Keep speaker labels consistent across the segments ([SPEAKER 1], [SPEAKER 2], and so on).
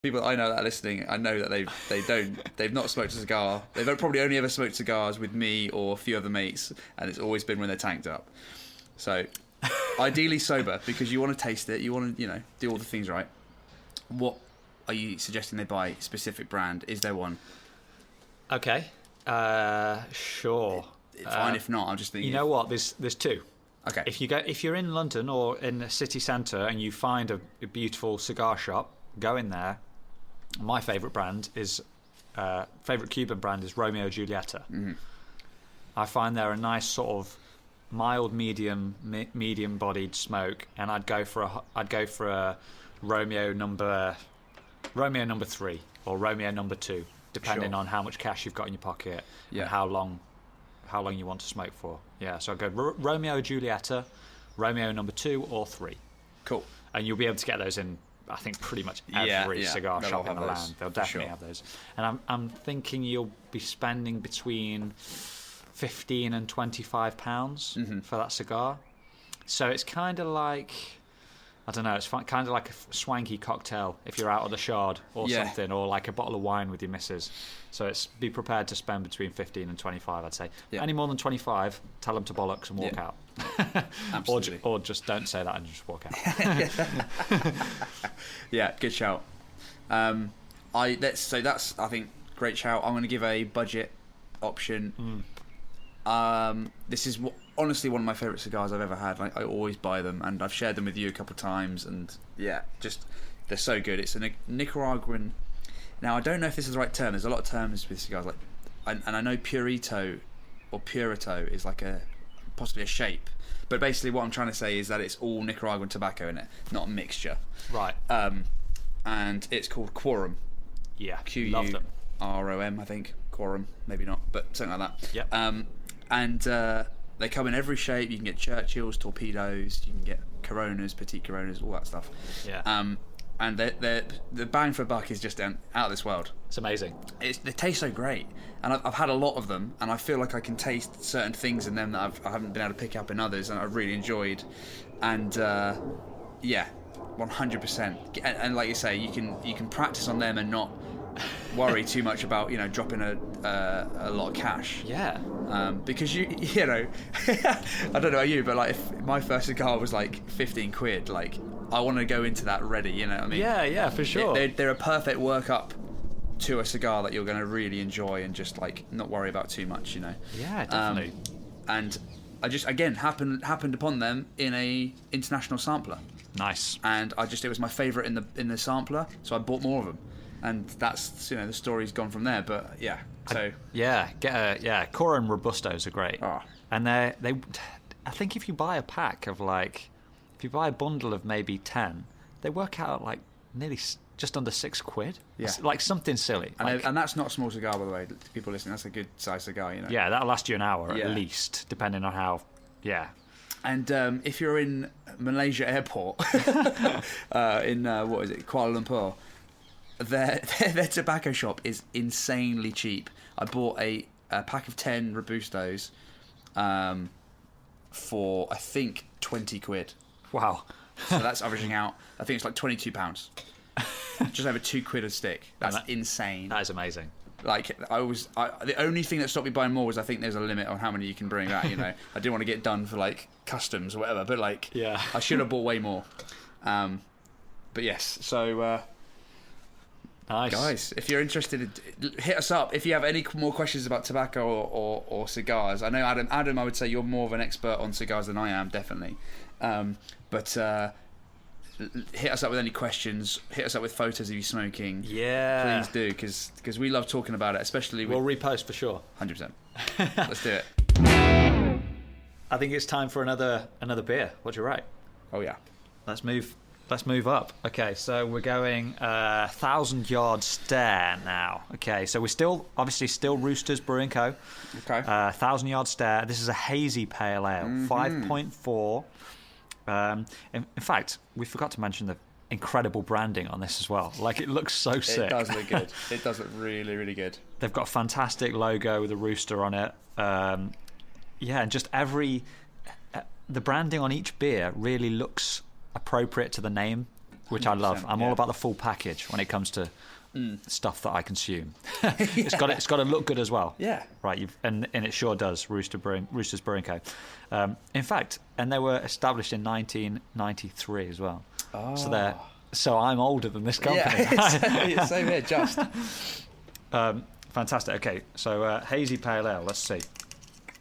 [SPEAKER 1] People I know that are listening, I know that they've not smoked a cigar. They've probably only ever smoked cigars with me or a few other mates, and it's always been when they're tanked up. So, ideally sober, because you want to taste it, you want to, do all the things right. What are you suggesting they buy? Specific brand? Is there one?
[SPEAKER 2] Okay, sure.
[SPEAKER 1] Fine, if not, I'm just thinking.
[SPEAKER 2] You know what? There's two.
[SPEAKER 1] Okay.
[SPEAKER 2] If you're in London or in the city centre and you find a beautiful cigar shop, go in there. My favourite brand is favourite Cuban brand is Romeo Julieta.
[SPEAKER 1] Mm-hmm.
[SPEAKER 2] I find they're a nice sort of mild medium bodied smoke, and I'd go for a Romeo number 3 or Romeo number 2, depending on how much cash you've got in your pocket and how long you want to smoke for. Yeah, so I'd go Romeo Julieta, Romeo number 2 or 3.
[SPEAKER 1] Cool.
[SPEAKER 2] And you'll be able to get those in, I think, pretty much every cigar shop in the land. They'll definitely have those. And I'm thinking you'll be spending between £15 and £25 for that cigar. So it's kind of like, I don't know, it's kind of like a swanky cocktail if you're out of the Shard or something, or like a bottle of wine with your missus. So be prepared to spend between 15 and 25, I'd say. Yeah. Any more than 25, tell them to bollocks and walk out.
[SPEAKER 1] Absolutely.
[SPEAKER 2] or just don't say that and just walk out.
[SPEAKER 1] Yeah, good shout. That's, I think, great shout. I'm going to give a budget option. This is honestly one of my favourite cigars I've ever had. I always buy them, and I've shared them with you a couple of times, and just they're so good. It's a Nicaraguan. Now, I don't know if this is the right term. There's a lot of terms with cigars, and I know Purito or Purito is like possibly a shape, but basically what I'm trying to say is that it's all Nicaraguan tobacco in it, not a mixture.
[SPEAKER 2] Right.
[SPEAKER 1] And it's called Quorum.
[SPEAKER 2] Yeah.
[SPEAKER 1] Love them. QUROM, I think. Quorum, maybe not, but something like that.
[SPEAKER 2] Yep.
[SPEAKER 1] And they come in every shape. You can get Churchills, Torpedoes, you can get Coronas, Petite Coronas, all that stuff.
[SPEAKER 2] Yeah.
[SPEAKER 1] And the bang for a buck is just out of this world.
[SPEAKER 2] It's amazing.
[SPEAKER 1] They taste so great, and I've had a lot of them, and I feel like I can taste certain things in them that I haven't been able to pick up in others, and I've really enjoyed. And 100%. And like you say, you can practice on them and not worry too much about dropping a lot of cash.
[SPEAKER 2] Yeah.
[SPEAKER 1] Because you know I don't know about you, but like if my first cigar was like 15 quid, like I want to go into that ready. You know what I mean? Yeah, for sure. They're a perfect workup to a cigar that you're going to really enjoy and just like not worry about too much.
[SPEAKER 2] Yeah, definitely.
[SPEAKER 1] And I just again happened upon them in a international sampler.
[SPEAKER 2] Nice. And
[SPEAKER 1] it was my favourite in the sampler, so I bought more of them. And that's the story's gone from there. But yeah, so
[SPEAKER 2] Cora and Robustos are great.
[SPEAKER 1] Oh.
[SPEAKER 2] And I think if you buy a pack of if you buy a bundle of maybe 10, they work out like nearly just under £6.
[SPEAKER 1] Yeah,
[SPEAKER 2] it's like something silly.
[SPEAKER 1] And that's not a small cigar, by the way. People listening, that's a good size cigar.
[SPEAKER 2] Yeah, that'll last you an hour at least, depending on how. Yeah.
[SPEAKER 1] And if you're in Malaysia Airport, in Kuala Lumpur. Their tobacco shop is insanely cheap. I bought a pack of 10 Robustos for I think 20 quid.
[SPEAKER 2] Wow.
[SPEAKER 1] So that's averaging out, I think it's like £22. Just over £2 a stick. That's insane.
[SPEAKER 2] That is amazing.
[SPEAKER 1] Like the only thing that stopped me buying more was I think there's a limit on how many you can bring back. I didn't want to get done for like customs or whatever, but I should have bought way more. But yes, so
[SPEAKER 2] nice.
[SPEAKER 1] Guys, if you're interested, hit us up. If you have any more questions about tobacco or cigars, I know Adam, I would say you're more of an expert on cigars than I am, definitely. But hit us up with any questions. Hit us up with photos of you smoking.
[SPEAKER 2] Yeah,
[SPEAKER 1] please do, because we love talking about it. Especially
[SPEAKER 2] we'll repost for sure.
[SPEAKER 1] 100%. Let's do it.
[SPEAKER 2] I think it's time for another beer. What do you write?
[SPEAKER 1] Oh yeah.
[SPEAKER 2] Let's move up. Okay, so we're going 1,000-yard stare now. Okay, so we're still Roosters Brewing Co.
[SPEAKER 1] Okay.
[SPEAKER 2] 1,000-yard stare. This is a hazy pale ale, 5.4. In fact, we forgot to mention the incredible branding on this as well. Like, it looks so sick.
[SPEAKER 1] It does look good. It does look really, really good.
[SPEAKER 2] They've got a fantastic logo with a rooster on it. And just the branding on each beer really looks appropriate to the name which I love. I'm all about the full package when it comes to stuff that I consume. It's got to look good as well.
[SPEAKER 1] Yeah.
[SPEAKER 2] Right. And it sure does. Roosters Brewing Co. In fact, and they were established in 1993 as well.
[SPEAKER 1] Oh.
[SPEAKER 2] So I'm older than this company.
[SPEAKER 1] Yeah, same here, just.
[SPEAKER 2] Fantastic. Okay, so hazy pale ale. Let's see.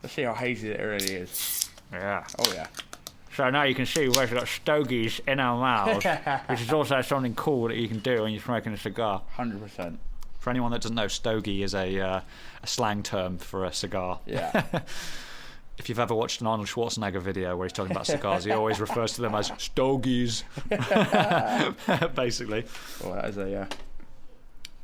[SPEAKER 1] Let's see how hazy it really is.
[SPEAKER 2] Yeah.
[SPEAKER 1] Oh yeah.
[SPEAKER 2] So now you can see we've actually got stogies in our mouths, which is also something cool that you can do when you're smoking a cigar.
[SPEAKER 1] 100%.
[SPEAKER 2] For anyone that doesn't know, stogie is a slang term for a cigar.
[SPEAKER 1] Yeah.
[SPEAKER 2] If you've ever watched an Arnold Schwarzenegger video where he's talking about cigars, he always refers to them as stogies, basically.
[SPEAKER 1] Oh, that is a...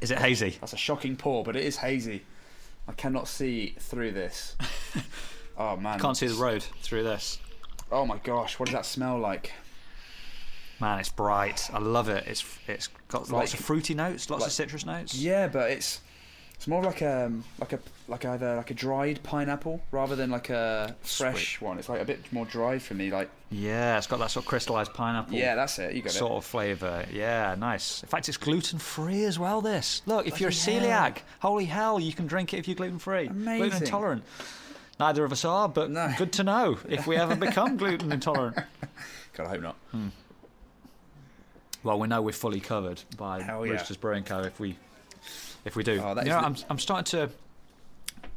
[SPEAKER 2] Is it hazy?
[SPEAKER 1] That's a shocking pour, but it is hazy. I cannot see through this. Oh, man.
[SPEAKER 2] Can't see the road through this.
[SPEAKER 1] Oh, my gosh. What does that smell like?
[SPEAKER 2] Man, it's bright. I love it. It's got lots of fruity notes, lots of citrus notes.
[SPEAKER 1] Yeah, but it's more like either a dried pineapple rather than like a fresh one. It's like a bit more dry for me. Like
[SPEAKER 2] yeah, it's got that sort of crystallized pineapple.
[SPEAKER 1] Yeah, that's it. You got
[SPEAKER 2] sort
[SPEAKER 1] it.
[SPEAKER 2] of flavour. Yeah, nice. In fact, it's gluten free as well. This look, if you're a celiac, holy hell, you can drink it if you're gluten free.
[SPEAKER 1] Amazing.
[SPEAKER 2] Gluten intolerant. Neither of us are, but good to know if we ever become gluten intolerant.
[SPEAKER 1] God, I hope not.
[SPEAKER 2] Well, we know we're fully covered by Roosters Brewing Co. if we do.
[SPEAKER 1] Oh,
[SPEAKER 2] I'm starting to.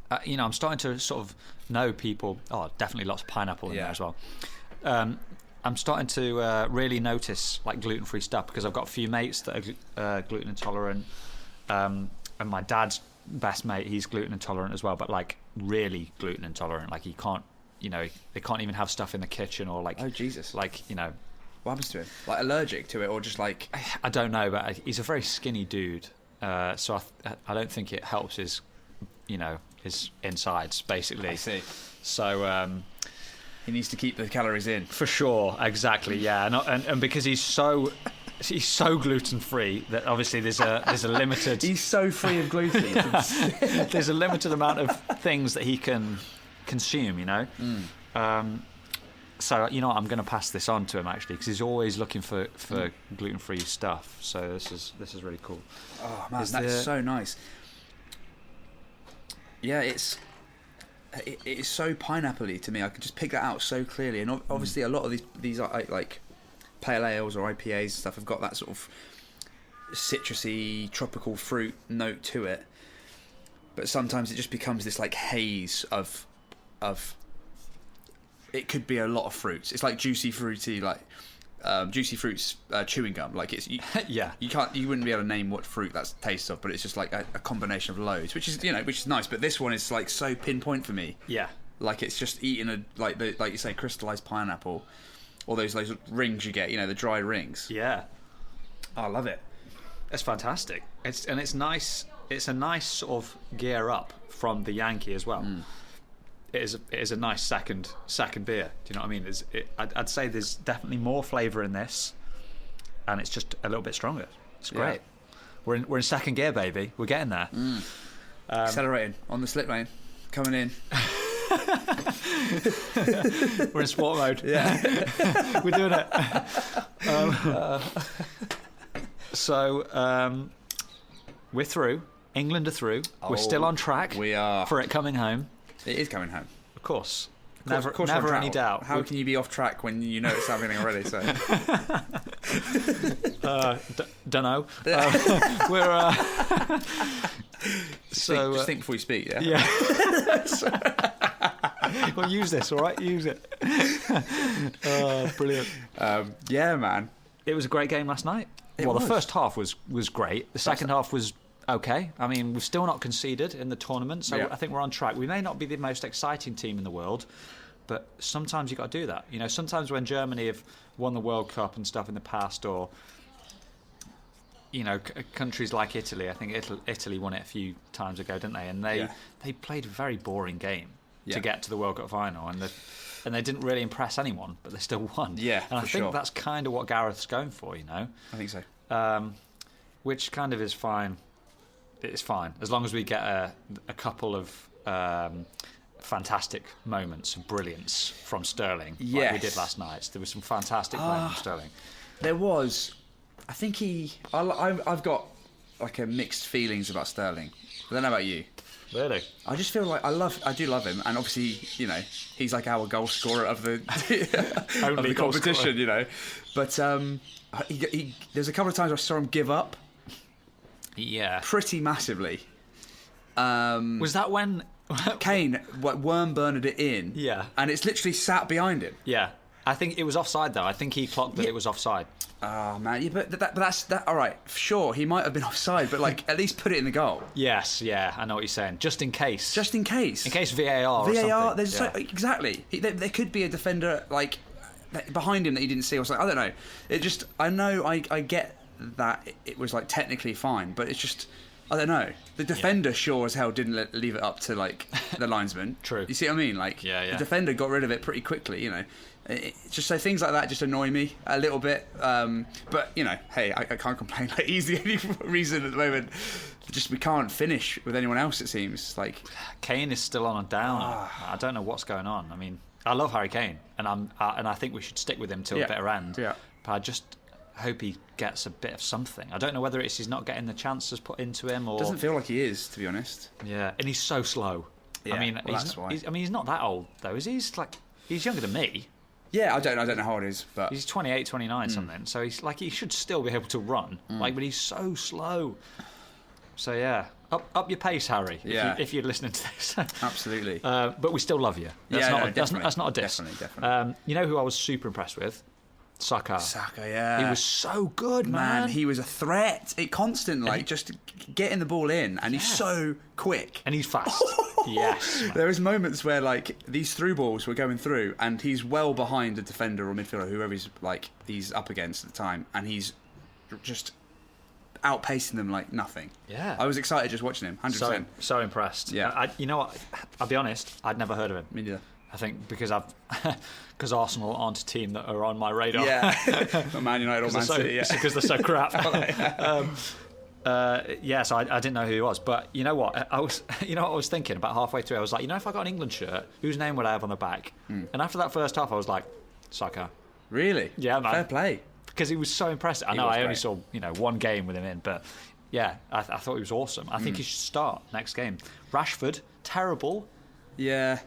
[SPEAKER 2] I'm starting to sort of know people. Oh, definitely lots of pineapple in there as well. I'm starting to really notice like gluten-free stuff because I've got a few mates that are gluten intolerant, and my dad's best mate, he's gluten intolerant as well, but like really gluten intolerant. Like he can't, they can't even have stuff in the kitchen or like.
[SPEAKER 1] Oh Jesus!
[SPEAKER 2] Like
[SPEAKER 1] what happens to him? Like allergic to it, or just like
[SPEAKER 2] I don't know, but he's a very skinny dude, so I don't think it helps his, his insides basically.
[SPEAKER 1] I see.
[SPEAKER 2] So
[SPEAKER 1] he needs to keep the calories in
[SPEAKER 2] for sure. Exactly. Yeah, and because he's so gluten free that obviously there's a limited.
[SPEAKER 1] He's so free of gluten.
[SPEAKER 2] There's a limited amount of things that he can consume. So I'm going to pass this on to him actually because he's always looking for gluten-free stuff. So this is really cool.
[SPEAKER 1] Oh man, that's so nice. Yeah, it is so pineapple-y to me. I can just pick that out so clearly. And obviously, a lot of these are like pale ales or IPAs and stuff have got that sort of citrusy, tropical fruit note to it. But sometimes it just becomes this like haze of. It could be a lot of fruits. It's like juicy fruits chewing gum. Like it's you wouldn't be able to name what fruit that tastes of, but it's just like a combination of loads, which is nice. But this one is like so pinpoint for me.
[SPEAKER 2] Yeah,
[SPEAKER 1] like it's just eating like you say crystallized pineapple, or those rings you get, the dry rings.
[SPEAKER 2] Yeah,
[SPEAKER 1] I love it.
[SPEAKER 2] It's fantastic. It's nice. It's a nice sort of gear up from the Yankee as well. It is a nice second beer. Do you know what I mean? I'd say there's definitely more flavour in this, and it's just a little bit stronger. It's great. Yeah. We're in second gear, baby. We're getting there.
[SPEAKER 1] Accelerating on the slip lane, coming in.
[SPEAKER 2] We're in sport mode.
[SPEAKER 1] Yeah,
[SPEAKER 2] we're doing it. So we're through. England are through. We're still on track.
[SPEAKER 1] We are
[SPEAKER 2] for it coming home.
[SPEAKER 1] It is coming home.
[SPEAKER 2] Of course.
[SPEAKER 1] Of course
[SPEAKER 2] Never any doubt.
[SPEAKER 1] How can you be off track when you know it's happening already? So,
[SPEAKER 2] don't know. We're
[SPEAKER 1] just think before you speak. Yeah.
[SPEAKER 2] Yeah. Well, use this, all right? Use it. Brilliant.
[SPEAKER 1] Yeah, man.
[SPEAKER 2] It was a great game last night. The first half was great. The second half was okay. I mean, we've still not conceded in the tournament, so I think we're on track. We may not be the most exciting team in the world, but sometimes you've got to do that. Sometimes when Germany have won the World Cup and stuff in the past, or countries like Italy. I think Italy won it a few times ago, didn't they? And they played a very boring game to get to the World Cup final, and they didn't really impress anyone, but they still won.
[SPEAKER 1] Yeah,
[SPEAKER 2] and I think that's kind of what Gareth's going for.
[SPEAKER 1] I think so.
[SPEAKER 2] Which kind of is fine. It's fine as long as we get a couple of fantastic moments of brilliance from Sterling, like we did last night. There was some fantastic play from Sterling.
[SPEAKER 1] There was. I think I've got like a mixed feelings about Sterling. I don't know about you.
[SPEAKER 2] Really?
[SPEAKER 1] I just feel like I do love him, and obviously, you know, he's like our goal scorer of the of the competition, you know. But there's a couple of times I saw him give up.
[SPEAKER 2] Yeah.
[SPEAKER 1] Pretty massively.
[SPEAKER 2] Was that when
[SPEAKER 1] Kane worm burned it in?
[SPEAKER 2] Yeah.
[SPEAKER 1] And it's literally sat behind him.
[SPEAKER 2] Yeah. I think it was offside though. I think he clocked that it was offside.
[SPEAKER 1] Oh man, yeah, but that's all right. Sure, he might have been offside, but like at least put it in the goal.
[SPEAKER 2] Yes, yeah, I know what you're saying. Just in case.
[SPEAKER 1] Just in case.
[SPEAKER 2] In case VAR. Or something.
[SPEAKER 1] There's exactly. There could be a defender like behind him that he didn't see or something. I don't know. It just I get that it was like technically fine, but it's just. I don't know. The defender sure as hell didn't leave it up to like the linesman.
[SPEAKER 2] True.
[SPEAKER 1] You see what I mean? Like the defender got rid of it pretty quickly. You know, just so things like that just annoy me a little bit. But you know, hey, I can't complain. Like he's the only reason at the moment. Just we can't finish with anyone else. It seems like
[SPEAKER 2] Kane is still on a down. I don't know what's going on. I mean, I love Harry Kane, and I think we should stick with him till the bitter end. Yeah. But I just hope he gets a bit of something. I don't know whether it's he's not getting the chances put into him or...
[SPEAKER 1] Doesn't feel like he is, to be honest.
[SPEAKER 2] Yeah, and he's so slow.
[SPEAKER 1] Yeah,
[SPEAKER 2] I mean,
[SPEAKER 1] that's why.
[SPEAKER 2] He's not that old, though, is he? He's younger than me.
[SPEAKER 1] Yeah, I don't know how old he is, but...
[SPEAKER 2] He's 28, 29 something, so he's like he should still be able to run, but he's so slow. So, yeah, up your pace, Harry, if you're listening to this.
[SPEAKER 1] Absolutely.
[SPEAKER 2] But we still love you. That's not a diss.
[SPEAKER 1] Definitely.
[SPEAKER 2] You know who I was super impressed with? Saka,
[SPEAKER 1] yeah.
[SPEAKER 2] He was so good, man.
[SPEAKER 1] He was a threat. Just getting the ball in, and he's so quick.
[SPEAKER 2] And he's fast. Yes. Man.
[SPEAKER 1] There was moments where, like, these through balls were going through, and he's well behind the defender or midfielder, whoever he's up against at the time, and he's just outpacing them like nothing.
[SPEAKER 2] Yeah.
[SPEAKER 1] I was excited just watching him, 100%.
[SPEAKER 2] So impressed. Yeah. You know what? I'll be honest, I'd never heard of him.
[SPEAKER 1] Me neither.
[SPEAKER 2] I think because Arsenal aren't a team that are on my radar.
[SPEAKER 1] Yeah, not Man United or Man City. Yeah,
[SPEAKER 2] because they're so crap. So I didn't know who he was. But you know what? I was thinking about halfway through. I was like, if I got an England shirt, whose name would I have on the back? And after that first half, I was like, Saka.
[SPEAKER 1] Really?
[SPEAKER 2] Yeah, man.
[SPEAKER 1] Fair play.
[SPEAKER 2] Because he was so impressive. I know I only saw one game with him in, but yeah, I thought he was awesome. I think he should start next game. Rashford, terrible.
[SPEAKER 1] Yeah.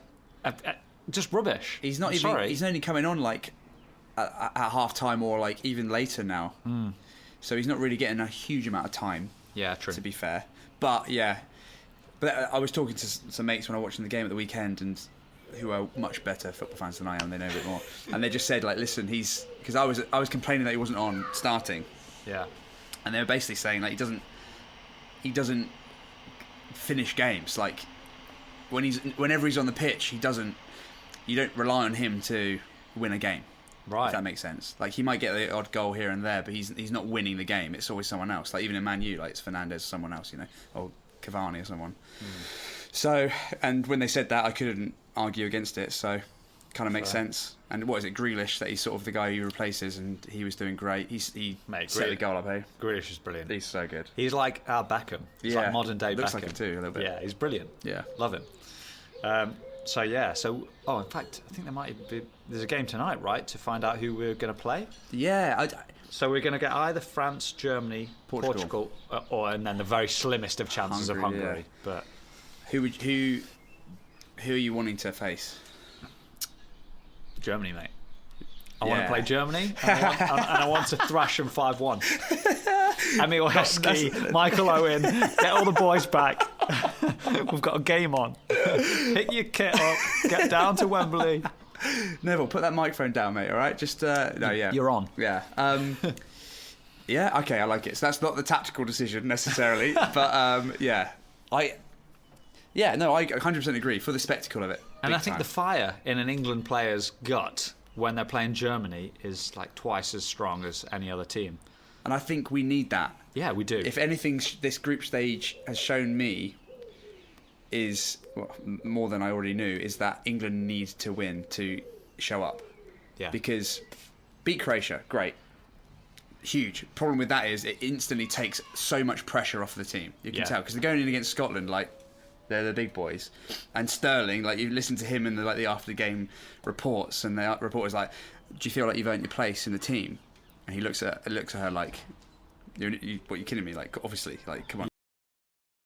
[SPEAKER 2] Just rubbish.
[SPEAKER 1] He's not even. Sorry. He's only coming on like at half time or like even later now. So he's not really getting a huge amount of time.
[SPEAKER 2] Yeah, true.
[SPEAKER 1] To be fair, but yeah, I was talking to some mates when I was watching the game at the weekend, and who are much better football fans than I am. They know a bit more, and they just said like, listen, because I was complaining that he wasn't on starting.
[SPEAKER 2] Yeah.
[SPEAKER 1] And they were basically saying like he doesn't finish games like whenever he's on the pitch you don't rely on him to win a game.
[SPEAKER 2] Right.
[SPEAKER 1] If that makes sense. Like, he might get the odd goal here and there, but he's not winning the game. It's always someone else. Like, even in Man U, like, it's Fernandes or someone else, or Cavani or someone. So, and when they said that, I couldn't argue against it, so kind of makes sense. And what is it, Grealish, that he's sort of the guy he replaces, and he was doing great. He set the goal up, eh?
[SPEAKER 2] Grealish is brilliant.
[SPEAKER 1] He's so good.
[SPEAKER 2] He's like our Beckham. He's like modern day Beckham.
[SPEAKER 1] Looks like him too, a little bit.
[SPEAKER 2] Yeah, he's brilliant.
[SPEAKER 1] Yeah.
[SPEAKER 2] Love him. In fact, I think there's a game tonight, right, to find out who we're going to play?
[SPEAKER 1] Yeah.
[SPEAKER 2] So we're going to get either France, Germany, Portugal and then the very slimmest of chances of Hungary.
[SPEAKER 1] Yeah.
[SPEAKER 2] But
[SPEAKER 1] who are you wanting to face?
[SPEAKER 2] Germany, mate. I want to play Germany, and I want to thrash them 5-1. Emil Heskey, Michael Owen, get all the boys back. We've got a game on. Pick your kit up, get down to Wembley.
[SPEAKER 1] Neville, put that microphone down, mate, all right? Just,
[SPEAKER 2] You're on.
[SPEAKER 1] Yeah. Yeah, okay, I like it. So that's not the tactical decision, necessarily, but, I 100% agree, for the spectacle of it.
[SPEAKER 2] And I think the fire in an England player's gut when they're playing Germany is like twice as strong as any other team.
[SPEAKER 1] And I think we need that.
[SPEAKER 2] Yeah, we do.
[SPEAKER 1] If anything, this group stage has shown me is, more than I already knew, is that England needs to win to show up.
[SPEAKER 2] Yeah.
[SPEAKER 1] Because beat Croatia, great. Huge. Problem with that is it instantly takes so much pressure off the team. You can tell. Because they're going in against Scotland like they're the big boys. And Sterling, like, you listen to him in the after-game reports, and the reporter's like, do you feel like you've earned your place in the team? And he looks at her like, What, you're kidding me? Like, obviously, like, come on.